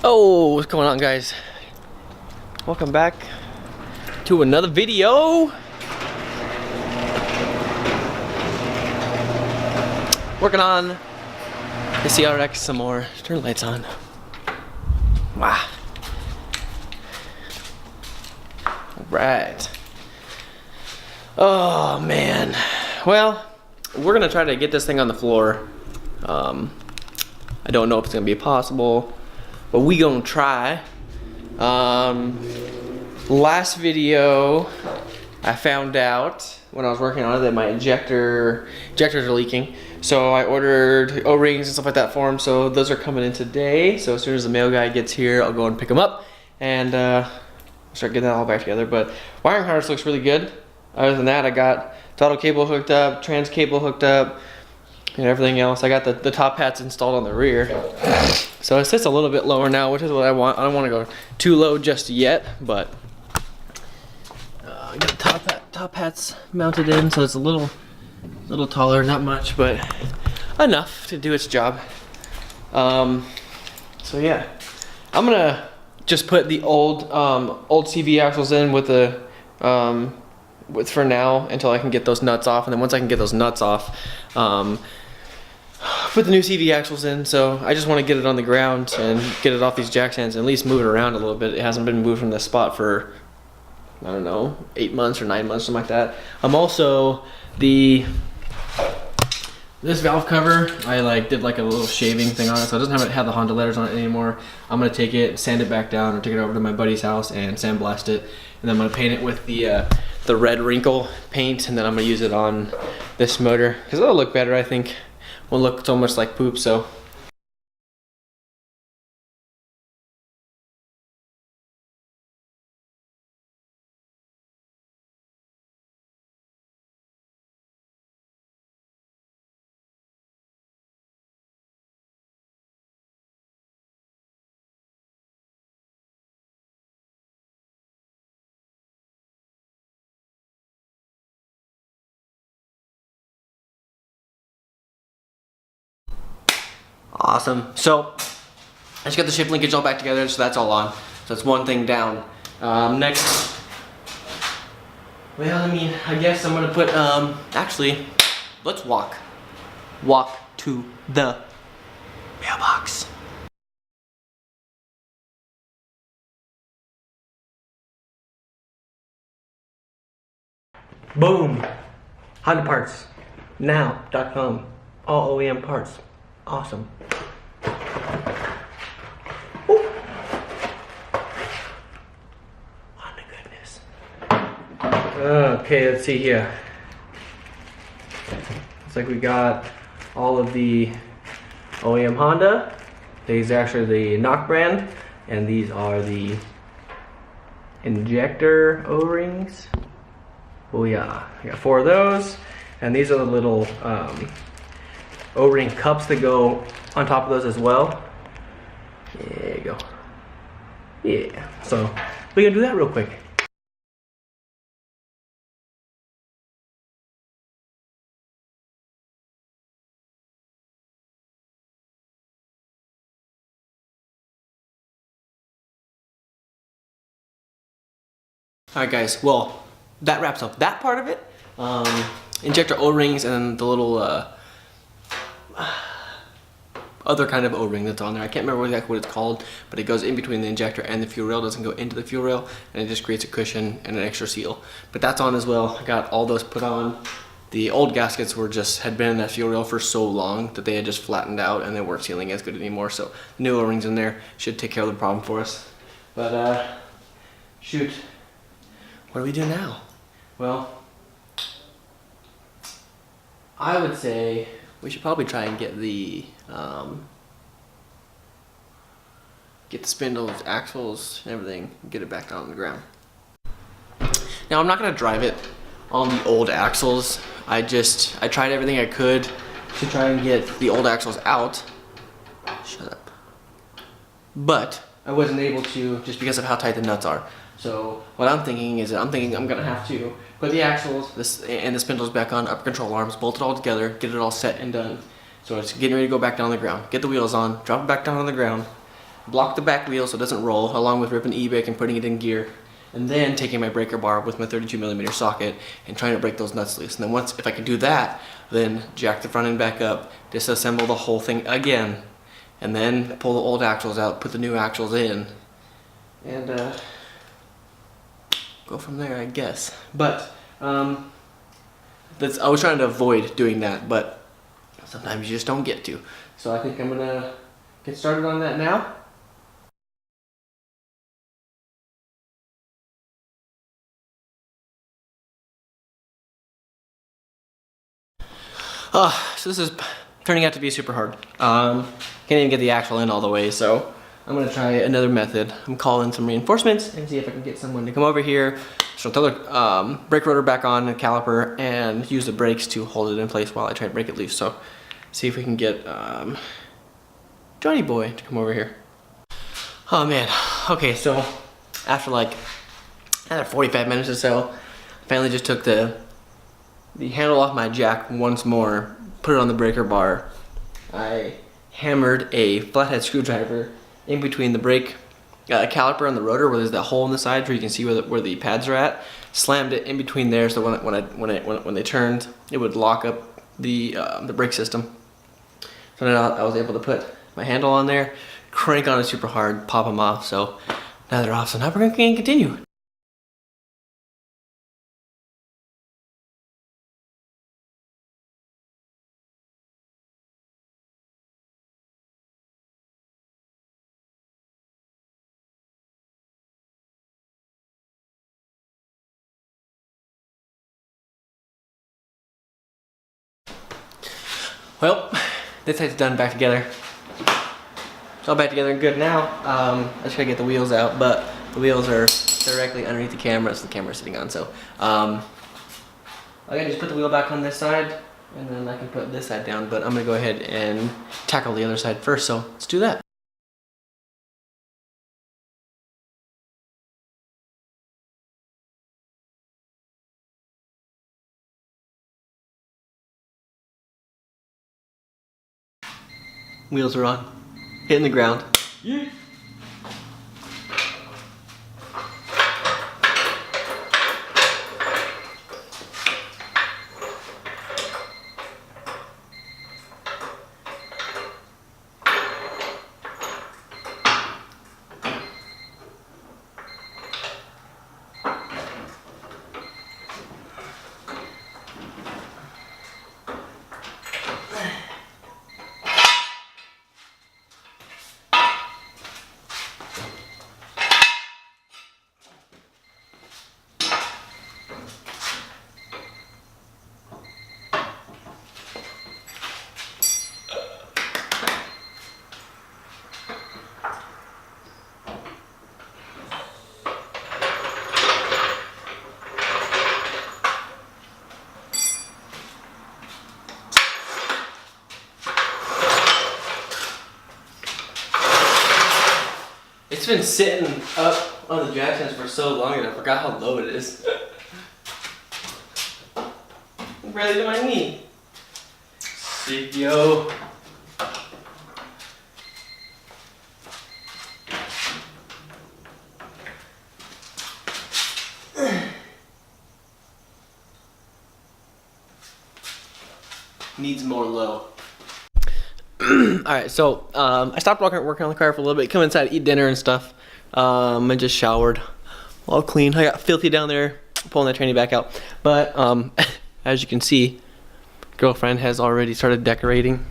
Oh, what's going on, guys? Welcome back to another video. Working on the CRX some more. Turn the lights on. Wow. Alright. Oh man. Well, we're gonna try to get this thing on the floor. I don't know if it's gonna be possible, but we gonna try. Last video, I found out when I was working on it that my injectors are leaking. So I ordered O-rings and stuff like that for them. So those are coming in today. So as soon as the mail guy gets here, I'll go and pick them up and start getting that all back together. But wiring harness looks really good. Other than that, I got throttle cable hooked up, trans cable hooked up, and everything else. I got the top hats installed on the rear. So it sits a little bit lower now, which is what I want. I don't want to go too low just yet, but I got the top hats mounted in, so it's a little taller, not much, but enough to do its job. So yeah, I'm gonna just put the old CV axles in with the for now until I can get those nuts off, and then once I can get those nuts off, put the new CV axles in. So I just want to get it on the ground and get it off these jack stands and at least move it around a little bit. It hasn't been moved from this spot for, I don't know, 8 months or 9 months, something like that. I'm also this valve cover, I did like a little shaving thing on it, so it doesn't have the Honda letters on it anymore. I'm gonna take it, sand it back down, or take it over to my buddy's house and sandblast it, and then I'm gonna paint it with the red wrinkle paint, and then I'm gonna use it on this motor because it'll look better. I think won't look so much like poop. So. Awesome. So I just got the shift linkage all back together, so that's all on. So that's one thing down. Next, well, I guess I'm gonna put, actually, let's walk to the mailbox. Boom. Honda parts. Now.com. All OEM parts. Awesome. Ooh. Oh my goodness. Okay, let's see here. Looks like we got all of the OEM Honda. These are actually the knock brand, and these are the injector O-rings. Oh yeah, I got 4 of those, and these are the little O-ring cups that go on top of those as well. There you go. Yeah, so we're gonna do that real quick. Alright guys, well, that wraps up that part of it. Injector O-rings and the little other kind of O-ring that's on there. I can't remember exactly what it's called, but it goes in between the injector and the fuel rail. It doesn't go into the fuel rail, and it just creates a cushion and an extra seal. But that's on as well. I got all those put on. The old gaskets had been in that fuel rail for so long that they had just flattened out and they weren't sealing as good anymore. So the new O-rings in there should take care of the problem for us. But shoot, what do we do now? Well, I would say we should probably try and get the spindles, axles, and everything, and get it back down on the ground. Now I'm not gonna drive it on the old axles. I tried everything I could to try and get the old axles out. Shut up. But I wasn't able to just because of how tight the nuts are. So what I'm thinking is I'm gonna have to put the axles and the spindles back on, upper control arms, bolt it all together, get it all set and done. So it's getting ready to go back down on the ground. Get the wheels on, drop it back down on the ground, block the back wheel so it doesn't roll, along with ripping the e-brake and putting it in gear, and then taking my breaker bar with my 32mm socket and trying to break those nuts loose. And then once, if I can do that, then jack the front end back up, disassemble the whole thing again, and then pull the old axles out, put the new axles in, and go from there, I guess. But I was trying to avoid doing that, but sometimes you just don't get to. So I think I'm gonna get started on that now. So this is turning out to be super hard. Can't even get the axle in all the way, so I'm gonna try another method. I'm calling some reinforcements and see if I can get someone to come over here, so throw the brake rotor back on the caliper and use the brakes to hold it in place while I try to break it loose. So see if we can get Johnny Boy to come over here. Oh man, okay, so after like 45 minutes or so, I finally just took the handle off my jack once more, put it on the breaker bar. I hammered a flathead screwdriver in between the brake caliper and the rotor, where there's that hole in the side where you can see where the pads are at. Slammed it in between there, so when they turned, it would lock up the brake system. So then I was able to put my handle on there, crank on it super hard, pop them off. So now they're off. So now we're gonna continue. Well, this side's done, back together. It's all back together and good now. I just gotta get the wheels out, but the wheels are directly underneath the camera, so the camera's sitting on. So I gotta just put the wheel back on this side, and then I can put this side down, but I'm gonna go ahead and tackle the other side first, so let's do that. Wheels are on, hitting the ground. Yeah. It's been sitting up on the jack stands for so long and I forgot how low it is. Barely to my knee. Sick, yo. Needs more low. Alright, so I stopped working on the car for a little bit, come inside, eat dinner and stuff. I just showered, all clean. I got filthy down there, pulling that tranny back out. But as you can see, girlfriend has already started decorating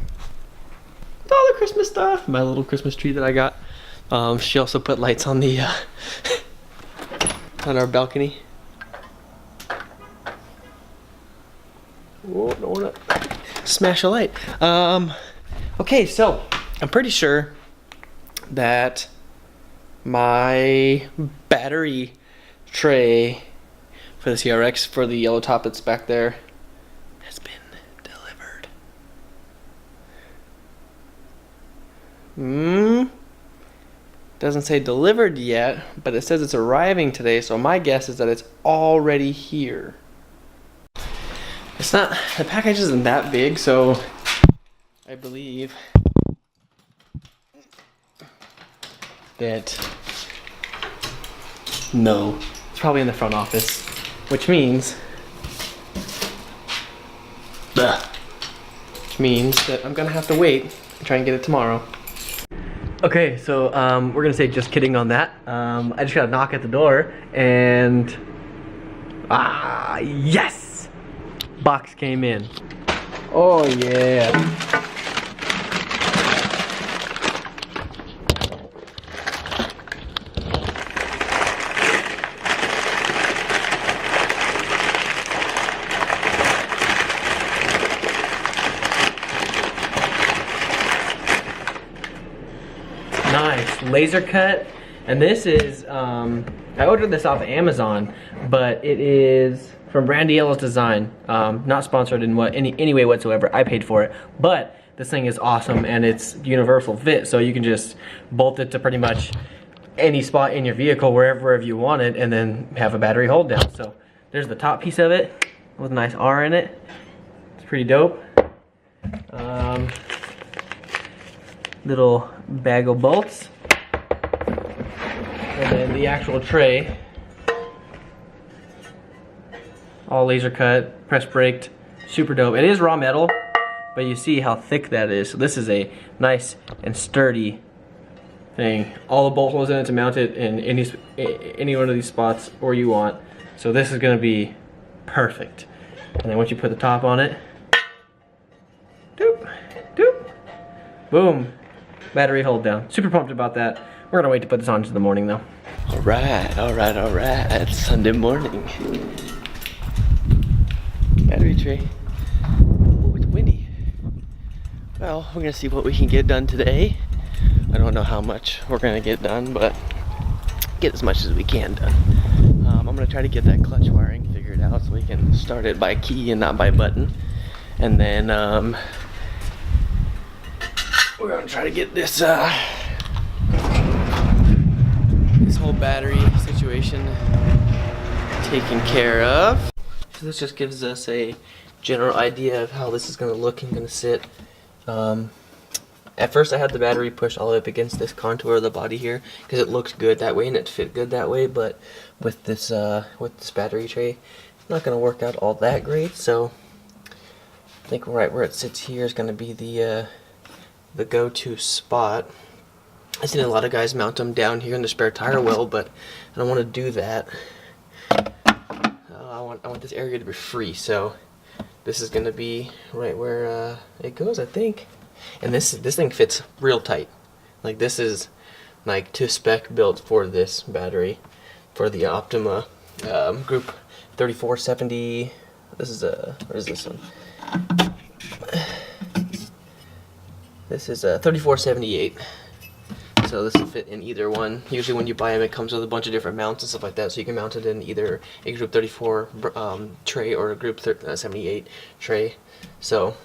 all the Christmas stuff. My little Christmas tree that I got. She also put lights on the on our balcony. Whoa, don't wanna smash a light. Okay, so I'm pretty sure that my battery tray for the CRX for the yellow top that's back there has been delivered. Doesn't say delivered yet, but it says it's arriving today, so my guess is that it's already here. It's not, the package isn't that big, so I believe that no, it's probably in the front office, which means that I'm gonna have to wait and try and get it tomorrow. Okay, so we're gonna say just kidding on that. I just got a knock at the door and yes! Box came in. Oh yeah. Nice, laser cut. And this is, I ordered this off of Amazon, but it is from Brandy Yellow's design. Not sponsored in any way whatsoever. I paid for it, but this thing is awesome and it's universal fit, so you can just bolt it to pretty much any spot in your vehicle, wherever you want it, and then have a battery hold down. So there's the top piece of it with a nice R in it. It's pretty dope. Little bag of bolts. And then the actual tray, all laser cut, press braked, super dope. It is raw metal, but you see how thick that is. So this is a nice and sturdy thing. All the bolt holes in it to mount it in any one of these spots where you want. So this is gonna be perfect. And then once you put the top on it, doop, doop, boom, battery hold down. Super pumped about that. We're gonna wait to put this on to the morning though. All right. It's Sunday morning. Battery tray. Oh, it's windy. Well, we're gonna see what we can get done today. I don't know how much we're gonna get done, but get as much as we can done. I'm gonna try to get that clutch wiring figured out so we can start it by key and not by button. And then we're gonna try to get this this whole battery situation taken care of. So this just gives us a general idea of how this is gonna look and gonna sit. At first I had the battery pushed all the way up against this contour of the body here because it looks good that way and it fit good that way, but with this battery tray, it's not gonna work out all that great. So I think right where it sits here is gonna be the go-to spot. I've seen a lot of guys mount them down here in the spare tire well, but I don't want to do that. I want this area to be free, so this is gonna be right where it goes, I think. And this thing fits real tight. Like this is like to spec built for this battery, for the Optima Group 3470. This is what is this one? This is a 3478. So this will fit in either one. Usually when you buy them, it comes with a bunch of different mounts and stuff like that, so you can mount it in either a Group 34 tray or a Group 78 tray. So,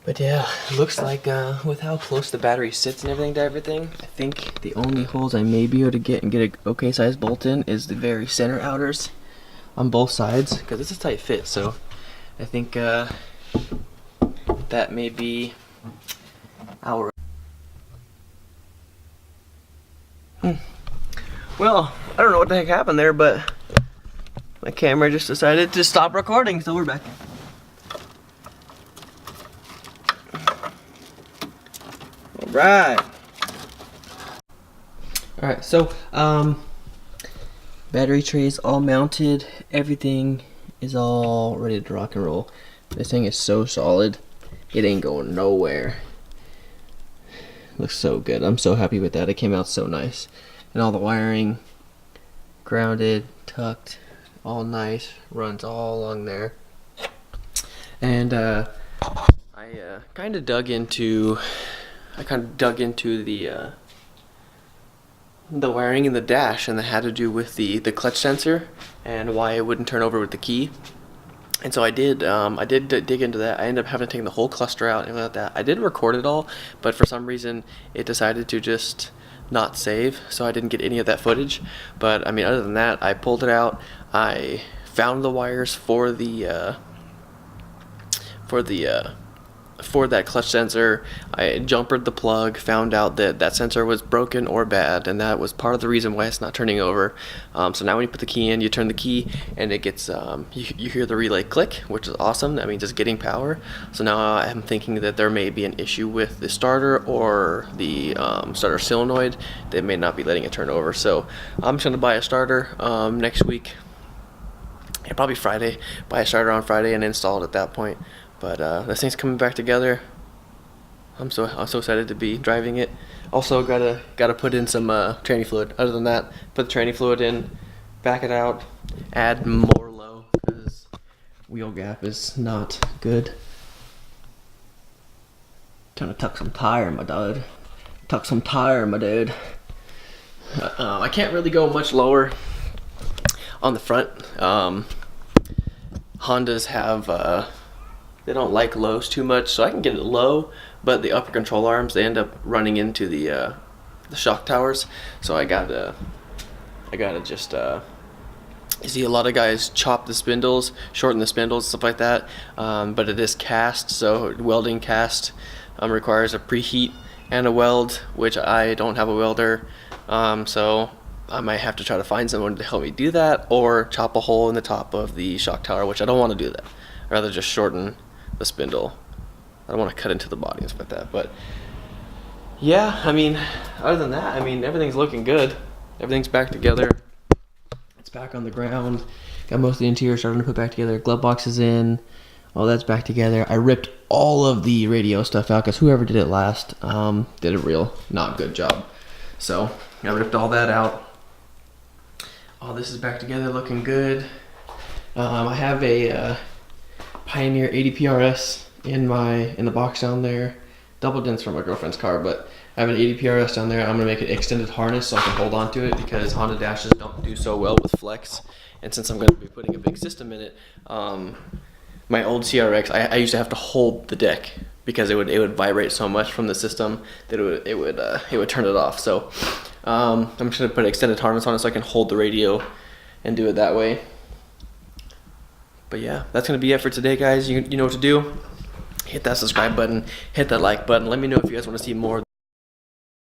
but yeah, it looks like with how close the battery sits and everything to everything, I think the only holes I may be able to get a okay size bolt in is the very center outers on both sides, because it's a tight fit. So I think that may be our. Well, I don't know what the heck happened there, but my camera just decided to stop recording, so we're back. Alright. Alright, so battery trays all mounted, everything is all ready to rock and roll. This thing is so solid, it ain't going nowhere. Looks so good. I'm so happy with that. It came out so nice. And all the wiring grounded, tucked, all nice, runs all along there. And I kind of dug into the wiring in the dash, and that had to do with the clutch sensor and why it wouldn't turn over with the key. And so I did dig into that. I ended up having to take the whole cluster out and everything like that. I did record it all, but for some reason it decided to just not save, so I didn't get any of that footage. But I mean, other than that, I pulled it out. I found the wires for the for that clutch sensor. I jumpered the plug, found out that that sensor was broken or bad, and that was part of the reason why it's not turning over. So now when you put the key in, you turn the key and it gets, you hear the relay click, which is awesome. That means it's getting power. So now I'm thinking that there may be an issue with the starter or the starter solenoid that may not be letting it turn over. So I'm just gonna buy a starter next week. Yeah, probably Friday. Buy a starter on Friday and install it at that point. But this thing's coming back together. I'm so excited to be driving it. Also gotta put in some tranny fluid. Other than that, put the tranny fluid in, back it out, add more low because wheel gap is not good. Trying to tuck some tire, my dude. Tuck some tire, my dude. I can't really go much lower on the front. Hondas have they don't like lows too much, so I can get it low, but the upper control arms, they end up running into the shock towers. So I gotta just you see a lot of guys chop the spindles, shorten the spindles, stuff like that, but it is cast, so welding cast requires a preheat and a weld, which I don't have a welder, so I might have to try to find someone to help me do that, or chop a hole in the top of the shock tower, which I don't want to do that. I'd rather just shorten the spindle. I don't want to cut into the body and stuff like that. But yeah, I mean, other than that, I mean, everything's looking good. Everything's back together. It's back on the ground. Got most of the interior starting to put back together. Glove box is in. All that's back together. I ripped all of the radio stuff out because whoever did it last did a real not good job. So I ripped all that out. All this is back together, looking good. I have a Pioneer 80 PRS in the box down there. Double dents from my girlfriend's car, but I have an 80 PRS down there. I'm gonna make an extended harness so I can hold on to it because Honda dashes don't do so well with flex. And since I'm gonna be putting a big system in it, my old CRX, I used to have to hold the deck because it would vibrate so much from the system that it would turn it off. So I'm just gonna put an extended harness on it so I can hold the radio and do it that way. But yeah, that's gonna be it for today, guys. You know what to do. Hit that subscribe button, hit that like button. Let me know if you guys want to see more